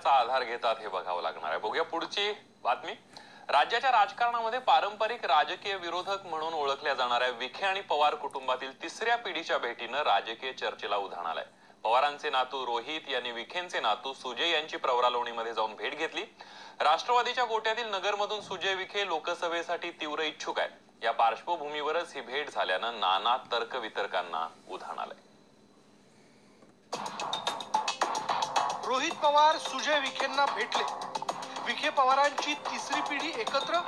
कसा आधार घेतात हे बघावं लागणार आहे। बघूया पुढची बातमी। राज्याच्या राजकारणामध्ये पारंपरिक राजकीय विरोधक म्हणून ओळखल्या जाणाऱ्या विखे आणि पवार कुटुंबातील तिसऱ्या पिढीच्या भेटीनं राजकीय चर्चेला उधाण आलंय। पवारांचे नातू रोहित यांनी विखेंचे नातू सुजय यांची प्रवरा लोणीमध्ये जाऊन भेट घेतली। राष्ट्रवादीच्या गोट्यातील नगरमधून सुजय विखे लोकसभेसाठी तीव्र इच्छुक आहेत। या पार्श्वभूमीवरच ही भेट झाल्यानं नाना तर्कवितर्कांना उधाण आलंय। रोहित पवार सुजय विखेंना भेटले। विखे पवारांची तिसरी पिढी एकत्र।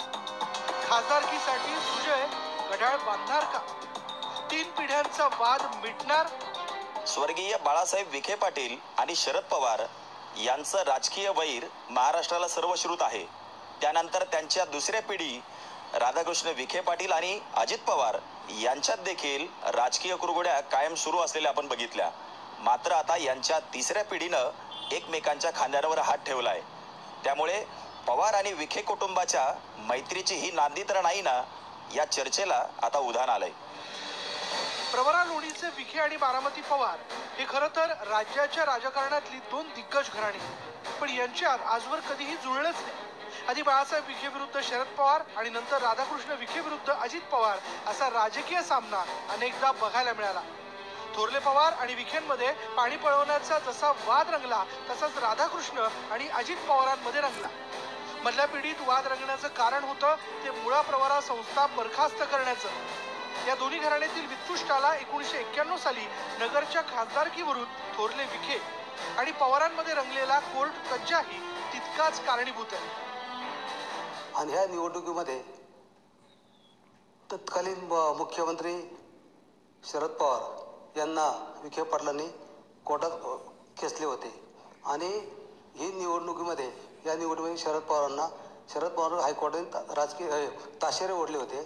खासदारकीसाठी सुजय घड्याळ बांधणार का? तीन पिढ्यांचा वाद मिटणार? स्वर्गीय बाळासाहेब विखे पाटील आणि शरद पवार यांचं राजकीय वैर महाराष्ट्राला सर्वश्रुत आहे। त्यानंतर त्यांच्या दुसऱ्या पिढी राधाकृष्ण विखे पाटील आणि अजित पवार यांच्यात देखील राजकीय कुरघोड्या कायम सुरू असलेल्या आपण बघितल्या। मात्र आता यांच्या तिसऱ्या पिढीनं एकमेकांच्या खांद्यावर हात ठेवलाय। त्यामुळे पवार आणि विखे कुटुंबाच्या मैत्रीची ही नांदी तर नाही ना, या चर्चेला आता उधाण आलंय। प्रवरा लोणीचे विखे आणि बारामती पवार हे खरं तर राज्याच्या राजकारणातली दोन दिग्गज घराणी, पण यांच्यात आजवर कधीही जुळलंच नाही। आधी बाळासाहेब विखे विरुद्ध शरद पवार आणि नंतर राधाकृष्ण विखे विरुद्ध अजित पवार असा राजकीय सामना अनेकदा बघायला मिळाला। थोरले पवार आणि विखेंमध्ये पाणी पळवण्याचा जसा वाद रंगला, तसाच राधाकृष्ण आणि अजित पवारांमध्ये रंगला। मधल्या पिढीत वाद रंगण्याचं कारण होतं ते मुळा प्रवरा संस्था बरखास्त करण्याचं। या दोन्ही घराण्यातील वित्तुष्टाला 1991 साली नगरच्या खासदारकीवरून थोरले विखे आणि पवारांमध्ये रंगलेला कोर्ट कज्जाही तितकाच कारणीभूत आहे। आणि ह्या निवडणुकीमध्ये तत्कालीन मुख्यमंत्री शरद पवार यांना विखे पाटलांनी कोर्टात खेचले होते आणि ही निवडणुकीमध्ये या निवडणुकीमध्ये शरद पवार हायकोर्टाने राजकीय ताशेरे ओढले होते।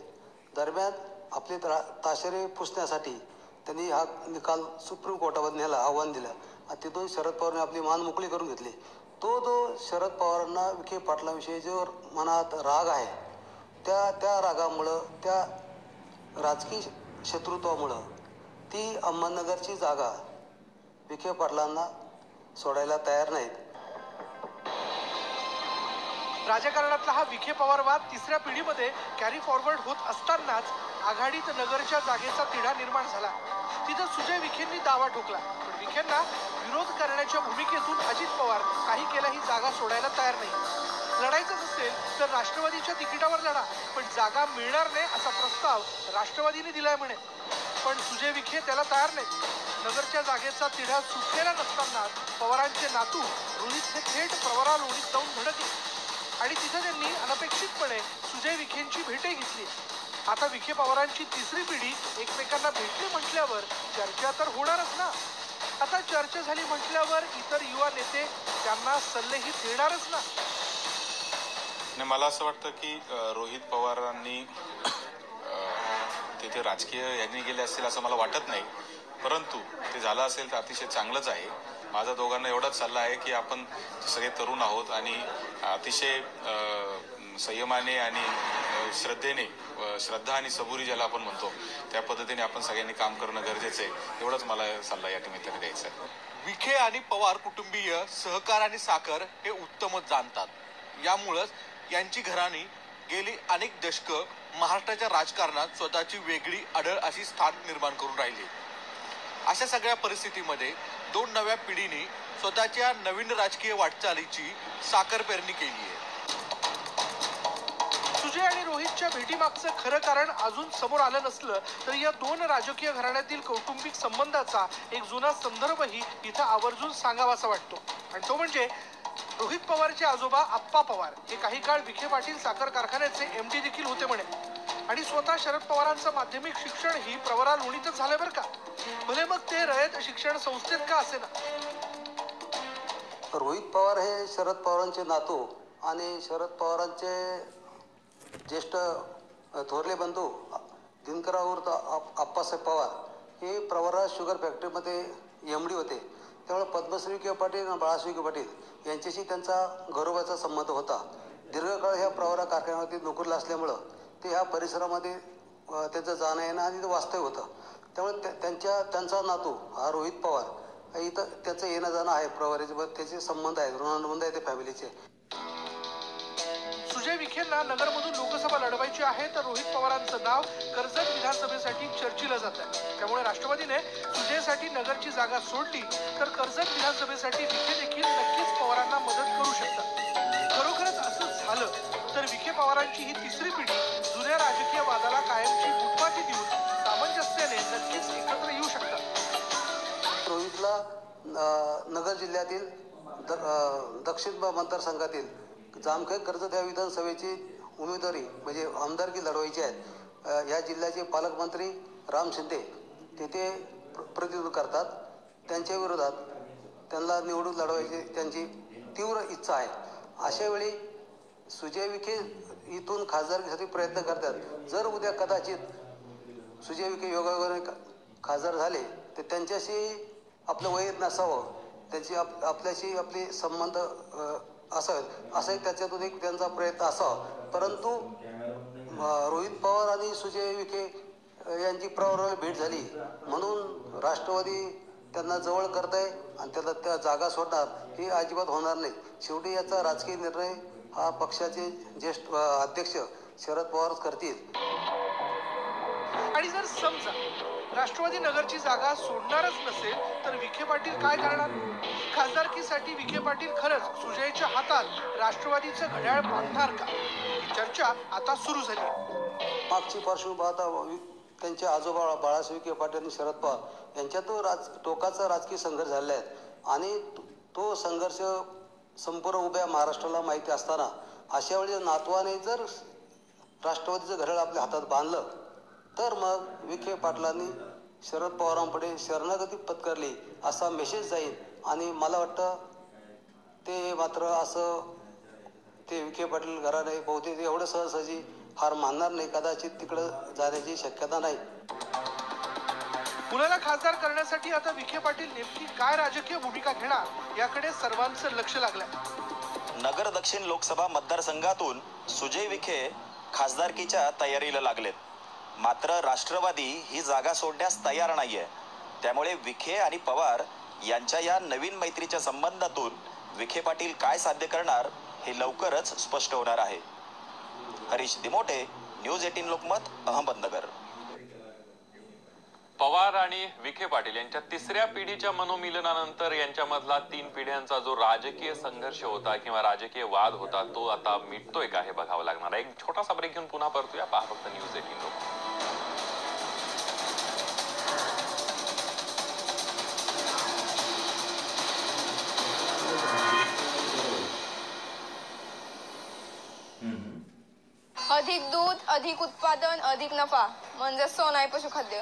दरम्यान आपले ताशेरे पुसण्यासाठी त्यांनी हा निकाल सुप्रीम कोर्टामध्ये न्यायला आव्हान दिलं आणि तिथून शरद पवारांनी आपली मान मोकळी करून घेतली। जो शरद पवारांना विखे पाटलांविषयी जो मनात राग आहे, त्या रागामुळं, त्या राजकीय शत्रुत्वामुळं ती अहमदनगरची जागा विखे पाटलांना सोडायला तयार नाहीत। राजकारणातला हा विखे पवार वाद तिसऱ्या पिढीमध्ये कॅरी फॉरवर्ड होत असतानाच आघाडीत नगरच्या जागेचा तिढा निर्माण झाला। तिथं सुजय विखेंनी दावा ठोकला, पण विखेंना विरोध करण्याच्या भूमिकेतून अजित पवार काही केल्याही जागा सोडायला तयार नाही। लढायचंच असेल तर राष्ट्रवादीच्या तिकिटावर लढा, पण जागा मिळणार नाही असा प्रस्ताव राष्ट्रवादीने दिलाय म्हणे। पण सुजय विखे त्याला तयार नाही। नगरच्या जागेचा तिढा सुटलेला नसताना पवारांचे नातू रोहित हे थेट प्रवरा लोणीत जाऊन धडकले आणि तिथे त्यांनी अनपेक्षितपणे सुजय विखेंची भेटही घेतली। आता विखे पवारांची तिसरी पिढी एकमेकांना भेटली म्हटल्यावर चर्चा तर होणारच ना। आता चर्चा झाली म्हटल्यावर इतर युवा नेते त्यांना सल्लेही देणारच ना। मला असं वाटतं की रोहित पवारांनी तिथे राजकीय यांनी गेले असतील असं मला वाटत नाही, परंतु ते झालं असेल तर अतिशय चांगलंच आहे। माझा दोघांना एवढाच सल्ला आहे की आपण सगळे तरुण आहोत आणि अतिशय संयमाने आणि श्रद्धेने, श्रद्धा आणि सबुरी ज्याला आपण म्हणतो त्या पद्धतीने आपण सगळ्यांनी काम करणं गरजेचं आहे। एवढंच मला सल्ला या निमित्ताने द्यायचा आहे। विखे आणि पवार कुटुंबीय सहकार आणि साखर हे उत्तमच जाणतात। यामुळंच यांची घराणी गेली अनेक दशकं महाराष्ट्राच्या राजकारणात स्वतःची वेगळी अढळ अशी स्थान निर्माण करून राहिली। अशा सगळ्या परिस्थितीमध्ये दोन नव्या पिढीने स्वतःच्या नवीन राजकीय वाटचालीची साखर पेरणी केली आहे। सुजय आणि रोहितच्या भेटीमागचं खरं कारण अजून समोर आलं नसलं तरी या दोन राजकीय घराण्यातील कौटुंबिक संबंधाचा एक जुना संदर्भही इथं आवर्जून सांगावासा वाटतो, आणि तो म्हणजे रोहित पवारचे आजोबा आप्पा पवार हे काही काळ विखे पाटील साखर कारखान्याचे MD देखील होते म्हणे, आणि स्वतः शरद पवारांचं माध्यमिक शिक्षण ही प्रवरा लोणीतच झालंय बरं का। भले मग ते रयत शिक्षण संस्थेत का असेना। रोहित पवार हे शरद पवारांचे नातू आणि शरद पवारांचे ज्येष्ठ थोरले बंधू दिनकरावर आप्पासाहेब पवार हे प्रवरा शुगर फॅक्टरीमध्ये MD होते। त्यामुळे पद्मश्री विखे पाटील आणि बाळासाहेब विखे पाटील यांच्याशी त्यांचा घरोबाचा संबंध होता। दीर्घकाळ ह्या प्रवरा कारखान्यावरती नोकरीला असल्यामुळं ते ह्या परिसरामध्ये त्यांचं जाणं येणं आणि वास्तव्य होतं। त्यामुळे त्यांचा नातू हा रोहित पवार इथं त्याचं येणं जाणं आहे, प्रवारीचे त्याचे संबंध आहेत, ऋणानुबंध आहे ते फॅमिलीचे. सुजय विखेंना नगरमधून लोकसभा लढवायची आहे, तर रोहित पवारांचं नाव कर्जत विधानसभेसाठी चर्चिलं जात आहे. त्यामुळे राष्ट्रवादीने सुजयसाठी नगरची जागा सोडली तर कर्जत विधानसभेसाठी विखे देखील नक्कीच पवारांना मदत करू शकतात. खरोखरच असं झालं तर विखे पवारांची ही तिसरी पिढी जुन्या राजकीय वादाला कायमची फुटपाथी देऊन सामंजस्याने नक्कीच एकत्र येऊ शकतात. रोहितला नगर जिल्ह्यातील दक्षिण मतदारसंघातील जामखेड कर्जत या विधानसभेची उमेदवारी म्हणजे आमदारकी लढवायची आहे. या जिल्ह्याचे पालकमंत्री राम शिंदे तेथे प्रतिनिधित्व करतात. त्यांच्या विरोधात त्यांना निवडून लढवायची त्यांची तीव्र इच्छा आहे. अशा वेळी सुजय विखे इथून खासदारकीसाठी प्रयत्न करतात. जर उद्या कदाचित सुजय विखे योगायोगाने खासदार झाले तर त्यांच्याशी आपलं वैर नसावं, त्यांची आपल्याशी आपले संबंध असावेत असाही त्याच्यातून एक त्यांचा प्रयत्न असावा. परंतु रोहित पवार आणि सुजय विखे यांची प्रवराला भेट झाली म्हणून राष्ट्रवादी त्यांना जवळ करत आहे आणि त्याला त्या जागा सोडणार ही अजिबात होणार नाही. शेवटी याचा राजकीय निर्णय हा पक्षाचे ज्येष्ठ अध्यक्ष शरद पवारच करतील. आणि जर समजा राष्ट्रवादी नगरची जागा सोडणारच नसेल तर विखे पाटील काय करणार? खासदारकीसाठी विखे पाटील खरंच सुजयच्या हातात राष्ट्रवादीचं घड्याळ बांधणार का? ही चर्चा आता सुरू झाली. मागची पार्श्वभूमी पाहता त्यांचे आजोबा बाळासाहेब विखे पाटील आणि शरद पवार यांच्यात टोकाचा राजकीय संघर्ष झालेला आहे आणि तो संघर्ष संपूर्ण उभ्या महाराष्ट्राला माहिती असताना अशा वेळी नातवाने जर राष्ट्रवादीचं घड्याळ आपल्या हातात बांधलं तर मग विखे पाटलांनी शरद पवारांपुढे शरणागती पत्करली असा मेसेज जाईल. आणि मला वाटतं ते मात्र असं ते विखे पाटील घराणे बहुतेक एवढं सहजासहजी हार मानणार नाही. कदाचित तिकडं जाण्याची शक्यता नाही. मुलाला खासदार करण्यासाठी आता विखे पाटील नेमकी काय राजकीय भूमिका घेणार याकडे सर्वांचं लक्ष लागलंय. नगर दक्षिण लोकसभा मतदारसंघातून सुजय विखे खासदारकीच्या तयारीला लागलेत. मात्र राष्ट्रवादी ही जागा सोडण्यास तयार नाहीये. त्यामुळे विखे आणि पवार यांच्या या नवीन मैत्रीच्या संबंधातून विखे पाटील काय साध्य करणार हे लवकरच स्पष्ट होणार आहे. हरीश दिमोटे, न्यूज 18 लोकमत, अहमदनगर. पवार आणि विखे पाटील यांच्या तिसऱ्या पिढीच्या मनोमिलनानंतर यांच्यामधला 3 पिढ्यांचा जो राजकीय संघर्ष होता किंवा राजकीय वाद होता तो आता मिटतोय का हे बघावं लागणार आहे. एक छोटासा ब्रेक घेऊन पुन्हा परतूया. पहा फक्त न्यूज 18 लोकमत. अधिक दूध, अधिक उत्पादन, अधिक नफा म्हणजे सोनाई पशुखाद्य.